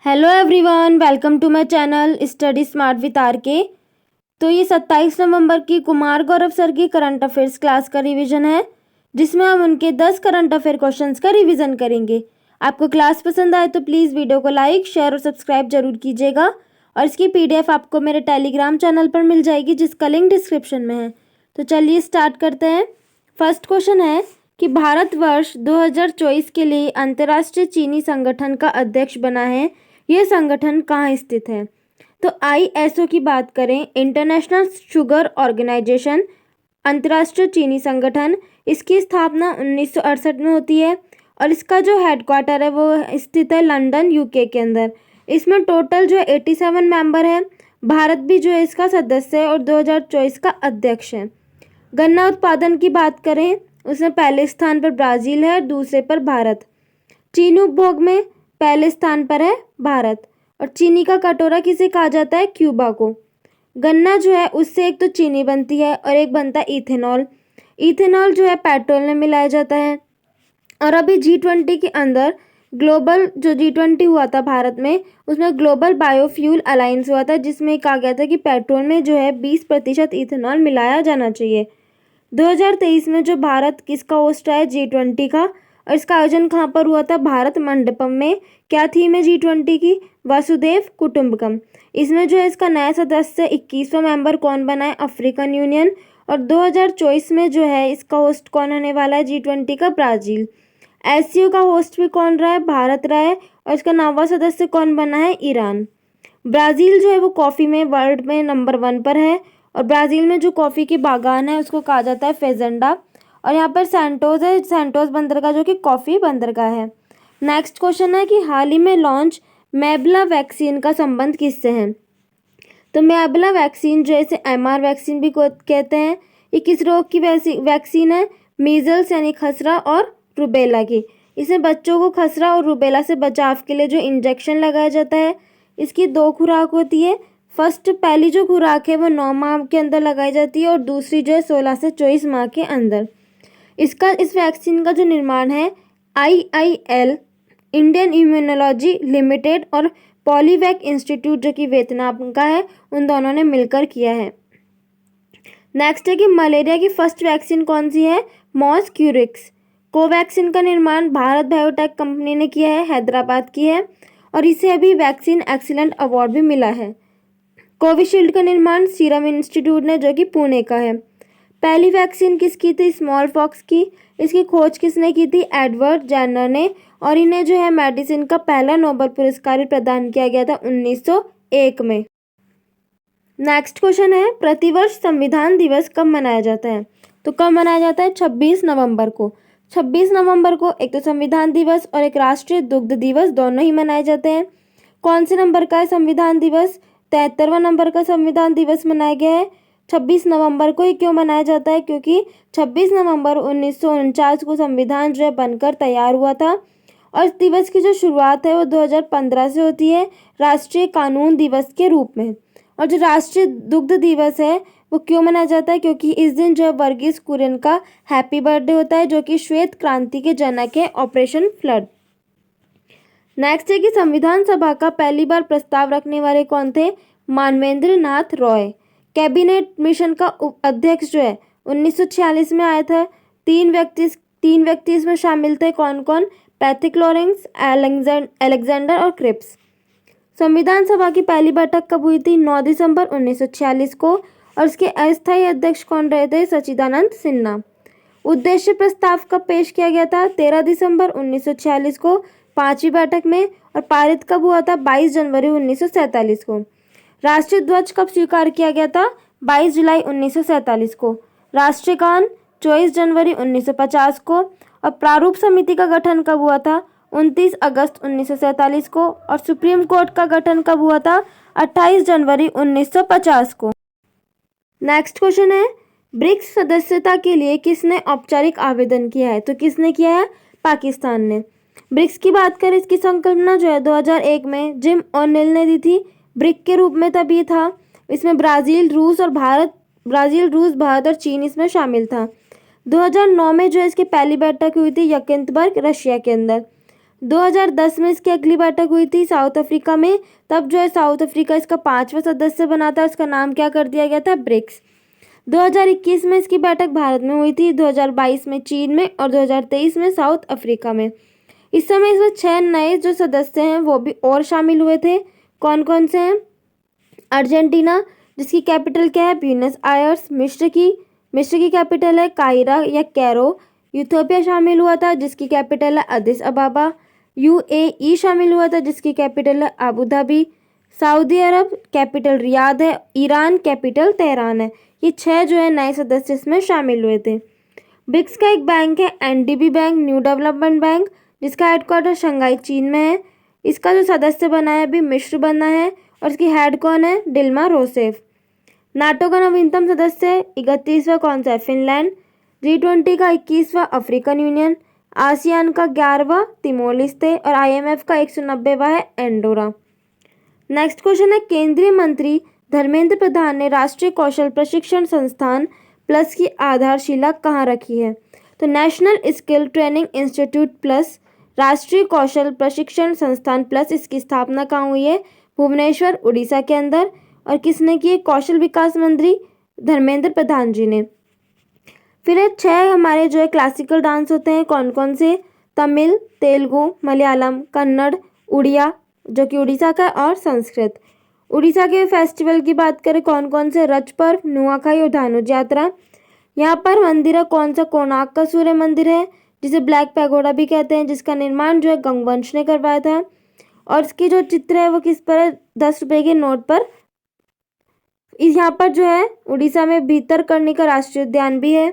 Hello everyone, welcome to my channel study smart with R K. तो ये 27 नवंबर की कुमार गौरव सर की करंट अफेयर्स क्लास का रिवीजन है, जिसमें हम उनके 10 करंट अफेयर क्वेश्चंस का रिवीजन करेंगे। आपको क्लास पसंद आए तो प्लीज़ वीडियो को लाइक, शेयर और सब्सक्राइब जरूर कीजिएगा। और इसकी पीडीएफ आपको मेरे टेलीग्राम चैनल पर मिल जाएगी, जिसका लिंक डिस्क्रिप्शन में है। तो चलिए स्टार्ट करते हैं। फर्स्ट क्वेश्चन है कि भारतवर्ष 2024 के लिए अंतर्राष्ट्रीय चीनी संगठन का अध्यक्ष बना है। यह संगठन कहाँ स्थित है? तो ISO की बात करें, इंटरनेशनल शुगर ऑर्गेनाइजेशन, अंतर्राष्ट्रीय चीनी संगठन, इसकी स्थापना 1968 में होती है और इसका जो हेडक्वार्टर है वो स्थित है लंदन, UK के अंदर। इसमें टोटल जो 87 मेंबर है। भारत भी जो है इसका सदस्य है और 2024 का अध्यक्ष है। गन्ना उत्पादन की बात करें, उसमें पहले स्थान पर ब्राज़ील है और दूसरे पर भारत। चीनी उपभोग में पहले स्थान पर है भारत। और चीनी का कटोरा किसे कहा जाता है? क्यूबा को। गन्ना जो है उससे एक तो चीनी बनती है और एक बनता है इथेनॉल। इथेनॉल जो है पेट्रोल में मिलाया जाता है। और अभी G20 के अंदर ग्लोबल जो G20 हुआ था भारत में, उसमें ग्लोबल बायोफ्यूल अलायंस हुआ था, जिसमें कहा गया था कि पेट्रोल में जो है 20% इथेनॉल मिलाया जाना चाहिए। 2023 में जो भारत किसका होस्ट है G20 का, और इसका आयोजन कहाँ पर हुआ था? भारत मंडपम में। क्या थीम है G20 की? वसुधैव कुटुंबकम। इसमें जो है इसका नया सदस्य 21वां मेंबर कौन बना है? African union. और 2024 में जो है इसका होस्ट कौन होने वाला है G20 का? ब्राज़ील। SCO का होस्ट भी कौन रहा है? भारत रहा है। और इसका नवा सदस्य कौन बना है? ईरान। ब्राज़ील जो है वो कॉफ़ी में वर्ल्ड में नंबर 1 पर है। और ब्राज़ील में जो कॉफ़ी की बागान है उसको कहा जाता है फेजेंडा। और यहाँ पर सैंटोस है, सैंटोस बंदरगाह जो कि कॉफ़ी बंदरगाह है। नेक्स्ट क्वेश्चन है कि हाल ही में लॉन्च मैबला वैक्सीन का संबंध किससे है? तो मैबला वैक्सीन जो है इसे MR वैक्सीन भी कहते हैं। ये किस रोग की वैक्सीन है? मीजल्स यानी खसरा और रूबेला की। इसमें बच्चों को खसरा और रूबेला से बचाव के लिए जो इंजेक्शन लगाया जाता है, इसकी 2 खुराक होती है। पहली जो खुराक है वो 9 माह के अंदर लगाई जाती है और दूसरी जो है 16 से 24 माह के अंदर। इस वैक्सीन का जो निर्माण है IIL, इंडियन इम्यूनोलॉजी लिमिटेड और पॉलीवैक इंस्टीट्यूट जो कि वियतनाम का है, उन दोनों ने मिलकर किया है। नेक्स्ट है कि मलेरिया की फर्स्ट वैक्सीन कौन सी है? मॉस्क्यूरिक्स। कोवैक्सीन का निर्माण भारत बायोटेक कंपनी ने किया है, हैदराबाद की है और इसे अभी वैक्सीन एक्सीलेंट अवार्ड भी मिला है। कोविशील्ड का निर्माण सीरम इंस्टीट्यूट ने, जो कि पुणे का है। पहली वैक्सीन किसकी थी? स्मॉल पॉक्स की। इसकी खोज किसने की थी? एडवर्ड जेनर ने। और इन्हें जो है मेडिसिन का पहला नोबेल पुरस्कार प्रदान किया गया था 1901 में। नेक्स्ट क्वेश्चन है, प्रतिवर्ष संविधान दिवस कब मनाया जाता है? तो कब मनाया जाता है? 26 नवंबर को। 26 नवंबर को एक तो संविधान दिवस और एक राष्ट्रीय दुग्ध दिवस दोनों ही मनाए जाते हैं। कौन से नंबर का है संविधान दिवस? 73वां नंबर का संविधान दिवस मनाया गया है 26 नवंबर को। ये क्यों मनाया जाता है? क्योंकि 26 नवंबर 1949 को संविधान जो है बनकर तैयार हुआ था। और इस दिवस की जो शुरुआत है वो 2015 से होती है राष्ट्रीय कानून दिवस के रूप में। और जो राष्ट्रीय दुग्ध दिवस है वो क्यों मनाया जाता है? क्योंकि इस दिन जो है वर्गीस कुरियन का हैप्पी बर्थडे होता है, जो कि श्वेत क्रांति के जनक है, ऑपरेशन फ्लड। नेक्स्ट है कि संविधान सभा का पहली बार प्रस्ताव रखने वाले कौन थे? मानवेंद्र नाथ रॉय। कैबिनेट मिशन का अध्यक्ष जो है 1946 में आया था। तीन व्यक्ति इसमें शामिल थे। कौन कौन? पैथिक लॉरेंस, अलेक्जेंडर और क्रिप्स। संविधान सभा की पहली बैठक कब हुई थी? 9 दिसंबर 1946 को। और इसके अस्थायी अध्यक्ष कौन रहे थे? सच्चिदानंद सिन्हा। उद्देश्य प्रस्ताव कब पेश किया गया था? 13 दिसंबर 1946 को 5वीं बैठक में। और पारित कब हुआ था? 22 जनवरी 1947 को। राष्ट्रीय ध्वज कब स्वीकार किया गया था? 22 जुलाई 1947 को। राष्ट्रीय गान 24 जनवरी 1950 को। और प्रारूप समिति का गठन कब हुआ था? 29 अगस्त 1947 को। और सुप्रीम कोर्ट का गठन कब हुआ था? 28 जनवरी 1950 को। नेक्स्ट क्वेश्चन है, ब्रिक्स सदस्यता के लिए किसने औपचारिक आवेदन किया है? तो किसने किया है? पाकिस्तान ने। ब्रिक्स की बात करें, इसकी संकल्पना जो है 2001 में जिम ओनेल ने दी थी। ब्रिक के रूप में तब ये था। इसमें ब्राज़ील, रूस, भारत और चीन इसमें शामिल था। 2009 में जो है इसकी पहली बैठक हुई थी यकिंतबर्ग, रशिया के अंदर। 2010 में इसकी अगली बैठक हुई थी साउथ अफ्रीका में। तब जो है साउथ अफ्रीका इसका 5वां सदस्य बना था, उसका नाम क्या कर दिया गया था, ब्रिक्स। 2021 में इसकी बैठक भारत में हुई थी, 2022 में चीन में और 2023 में साउथ अफ्रीका में। इस समय इसमें 6 नए जो सदस्य हैं वो भी और शामिल हुए थे। कौन कौन से हैं? अर्जेंटीना, जिसकी कैपिटल क्या है, ब्यूनस आयर्स। मिस्र की कैपिटल है काहिरा या कैरो। यूथोपिया शामिल हुआ था, जिसकी कैपिटल है अदिस अबाबा। यूएई शामिल हुआ था, जिसकी कैपिटल है अबू धाबी। सऊदी अरब, कैपिटल रियाद है। ईरान, कैपिटल तेहरान है। ये 6 जो है नए सदस्य इसमें शामिल हुए थे। ब्रिक्स का एक बैंक है NDB bank, new development bank, जिसका हेडक्वार्टर शंघाई चीन में है। इसका जो सदस्य बना है अभी मिस्र बना है और इसकी हेड कौन है, डिल्मा रोसेफ। नाटो का नवीनतम सदस्य 31वां कौन सा है, फिनलैंड। G20 का 21वां अफ्रीकन यूनियन। आसियान का 11वां तिमोर लेस्ते और IMF का 190वां है एंडोरा। नेक्स्ट क्वेश्चन है, केंद्रीय मंत्री धर्मेंद्र प्रधान ने राष्ट्रीय कौशल प्रशिक्षण संस्थान प्लस की आधारशिला कहाँ रखी है? तो national skill training institute plus, राष्ट्रीय कौशल प्रशिक्षण संस्थान प्लस, इसकी स्थापना कहाँ हुई है? भुवनेश्वर, उड़ीसा के अंदर। और किसने की? कौशल विकास मंत्री धर्मेंद्र प्रधान जी ने। फिर 6 हमारे जो है क्लासिकल डांस होते हैं, कौन कौन से? तमिल, तेलुगु, मलयालम, कन्नड़, उड़िया जो कि उड़ीसा का, और संस्कृत। उड़ीसा के फेस्टिवल की बात करें, कौन कौन से? रज पर्व, नुआखाई और धानुज यात्रा। यहाँ पर मंदिर है कौन सा? कोणार्क का सूर्य मंदिर है, जिसे ब्लैक पैगोडा भी कहते हैं, जिसका निर्माण जो है गंगवंश ने करवाया था। और इसकी जो चित्र है वो किस पर है? 10 रुपये के नोट पर। यहाँ पर जो है उड़ीसा में भीतरकनिका राष्ट्रीय उद्यान भी है,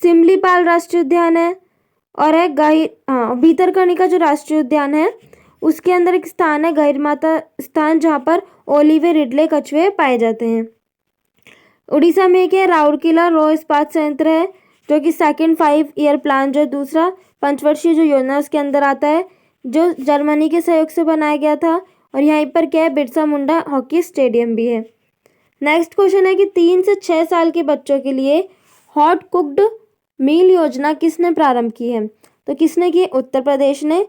सिमलीपाल राष्ट्रीय उद्यान है, और है भीतरकनिका जो राष्ट्रीय उद्यान है उसके अंदर एक स्थान है गहिरमाथा स्थान, जहाँ पर ओलिवे रिडले कछुए पाए जाते हैं। उड़ीसा में क्या है? राउरकेला रो इस्पात संयंत्र है, जो कि सेकंड 5 ईयर प्लान जो दूसरा पंचवर्षीय जो योजना उसके अंदर आता है, जो जर्मनी के सहयोग से बनाया गया था। और यहीं पर क्या है? बिरसा मुंडा हॉकी स्टेडियम भी है। नेक्स्ट क्वेश्चन है कि 3 से 6 साल के बच्चों के लिए हॉट कुक्ड मील योजना किसने प्रारंभ की है? तो किसने की? उत्तर प्रदेश ने।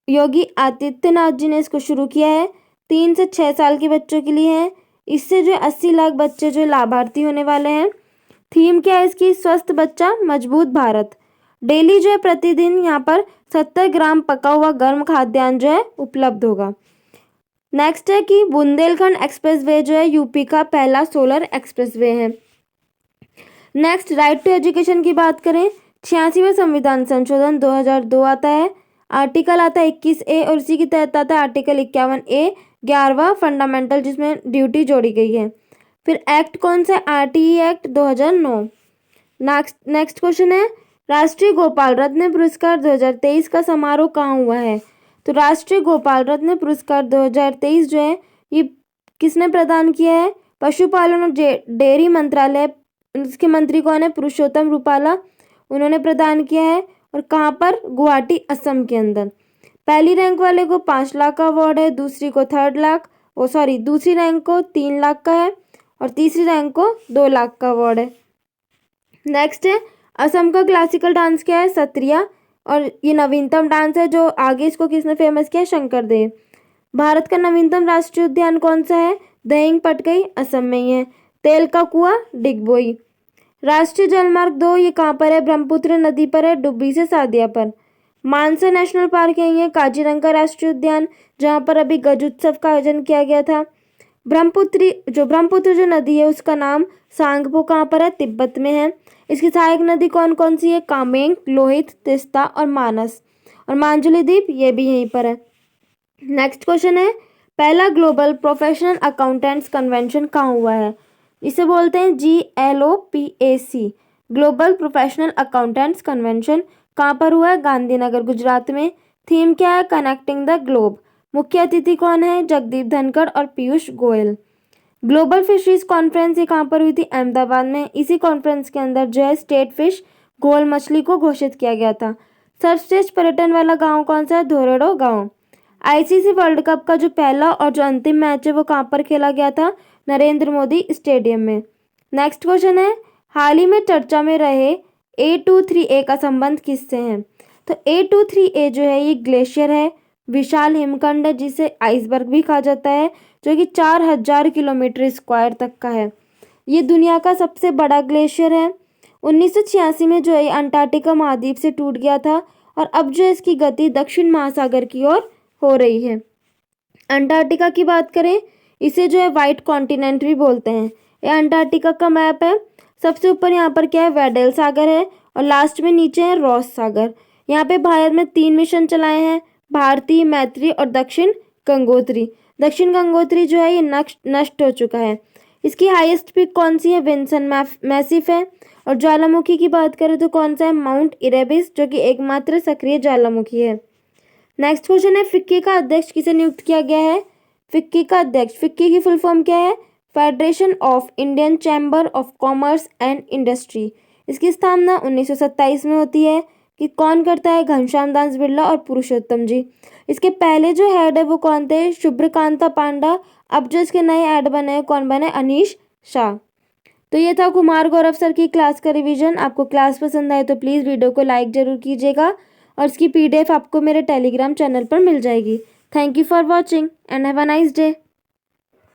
योगी आदित्यनाथ जी ने इसको शुरू किया है। 3 से 6 साल के बच्चों के लिए है। इससे जो 80 लाख बच्चे जो लाभार्थी होने वाले हैं। थीम क्या है इसकी? स्वस्थ बच्चा मजबूत भारत। डेली जो है प्रतिदिन यहाँ पर 70 ग्राम पका हुआ गर्म खाद्यान्न जो है उपलब्ध होगा। नेक्स्ट है कि बुंदेलखंड एक्सप्रेसवे जो है यूपी का पहला सोलर एक्सप्रेसवे है। नेक्स्ट, राइट टू एजुकेशन की बात करें, 86वां संविधान संशोधन 2002 आता है। आर्टिकल आता है 21A और इसी के तहत आता है आर्टिकल 51A 11वां फंडामेंटल, जिसमें ड्यूटी जोड़ी गई है। फिर एक्ट कौन सा? RTE act 2009। नेक्स्ट क्वेश्चन है, राष्ट्रीय गोपाल रत्न पुरस्कार 2023 का समारोह कहाँ हुआ है? तो राष्ट्रीय गोपाल रत्न पुरस्कार 2023 जो है ये किसने प्रदान किया है? पशुपालन और डेयरी मंत्रालय, इसके मंत्री कौन है? पुरुषोत्तम रूपाला, उन्होंने प्रदान किया है। और कहाँ पर? गुवाहाटी, असम के अंदर। पहली रैंक वाले को 5 लाख का अवार्ड है, दूसरी रैंक को 3 लाख का है और तीसरी रैंक को 2 लाख का अवार्ड है। नेक्स्ट है, असम का क्लासिकल डांस क्या है? सत्रिया, और ये नवीनतम डांस है जो आगे इसको किसने फेमस किया? शंकर देव। भारत का नवीनतम राष्ट्रीय उद्यान कौन सा है? दहिंग पटकई, असम में ही है। तेल का कुआं, डिगबोई। राष्ट्रीय जलमार्ग 2 ये कहाँ पर है? ब्रह्मपुत्र नदी पर है, डुब्बी से सादिया पर। मानसा नेशनल पार्क यही है। काजीरंगा राष्ट्रीय उद्यान, जहाँ पर अभी गज उत्सव का आयोजन किया गया था। ब्रह्मपुत्र जो नदी है उसका नाम सांगपो कहाँ पर है? तिब्बत में है। इसकी सहायक नदी कौन कौन सी है? कामेंग, लोहित, तिस्ता और मानस। और मांजुली द्वीप ये भी यहीं पर है। नेक्स्ट क्वेश्चन है, पहला ग्लोबल प्रोफेशनल अकाउंटेंट्स कन्वेंशन कहाँ हुआ है? इसे बोलते हैं GLOPAC, global professional accountants convention. कहाँ पर हुआ है? गांधीनगर, गुजरात में। थीम क्या है? Connecting the globe. मुख्य अतिथि कौन है? जगदीप धनखड़ और Piyush Goyal. Global fisheries conference ये कहाँ पर हुई थी? अहमदाबाद में। इसी कॉन्फ्रेंस के अंदर जो है स्टेट फिश गोल मछली को घोषित किया गया था। सर्वश्रेष्ठ पर्यटन वाला गाँव कौन सा है? धोरेडो गाँव। ICC वर्ल्ड कप का जो पहला और जो अंतिम मैच है वो कहाँ पर खेला गया था? नरेंद्र मोदी स्टेडियम में। नेक्स्ट क्वेश्चन है, हाल ही में चर्चा में रहे A238 का संबंध किससे है? तो A23A जो है ये ग्लेशियर है, विशाल हिमखंड है जिसे आइसबर्ग भी कहा जाता है, जो कि 4000 किलोमीटर स्क्वायर तक का है। ये दुनिया का सबसे बड़ा ग्लेशियर है। 1986 में जो है अंटार्कटिका महाद्वीप से टूट गया था और अब जो है इसकी गति दक्षिण महासागर की ओर हो रही है। अंटार्कटिका की बात करें, इसे जो है व्हाइट कॉन्टिनेंट भी बोलते हैं। ये अंटार्कटिका का मैप है। सबसे ऊपर यहाँ पर क्या है, वेडेल सागर है और लास्ट में नीचे है रॉस सागर। यहाँ पे भारत में 3 मिशन चलाए हैं, भारती, मैत्री और दक्षिण गंगोत्री। दक्षिण गंगोत्री जो है ये नष्ट हो चुका है। इसकी हाईएस्ट पीक कौन सी है, विंसन मैसिफ है। और ज्वालामुखी की बात करें तो कौन सा है, माउंट इरेबिस, जो कि एकमात्र सक्रिय ज्वालामुखी है। नेक्स्ट क्वेश्चन है, फिक्की का अध्यक्ष किसे नियुक्त किया गया है। फिक्की का अध्यक्ष, फिक्की की फुल फॉर्म क्या है, federation of Indian chamber of commerce and industry. इसकी स्थापना 1927 में होती है। कि कौन करता है, घनश्याम दास बिरला और पुरुषोत्तम जी। इसके पहले जो हेड है वो कौन थे, शुभ्रकांता पांडा। अब जो इसके नए हेड बने हैं, कौन बने, अनीश शाह। तो ये था कुमार गौरव सर की क्लास का रिवीजन। आपको क्लास पसंद आए तो प्लीज़ वीडियो को लाइक ज़रूर कीजिएगा और इसकी PDF आपको मेरे टेलीग्राम चैनल पर मिल जाएगी। Thank you for watching and have a nice day.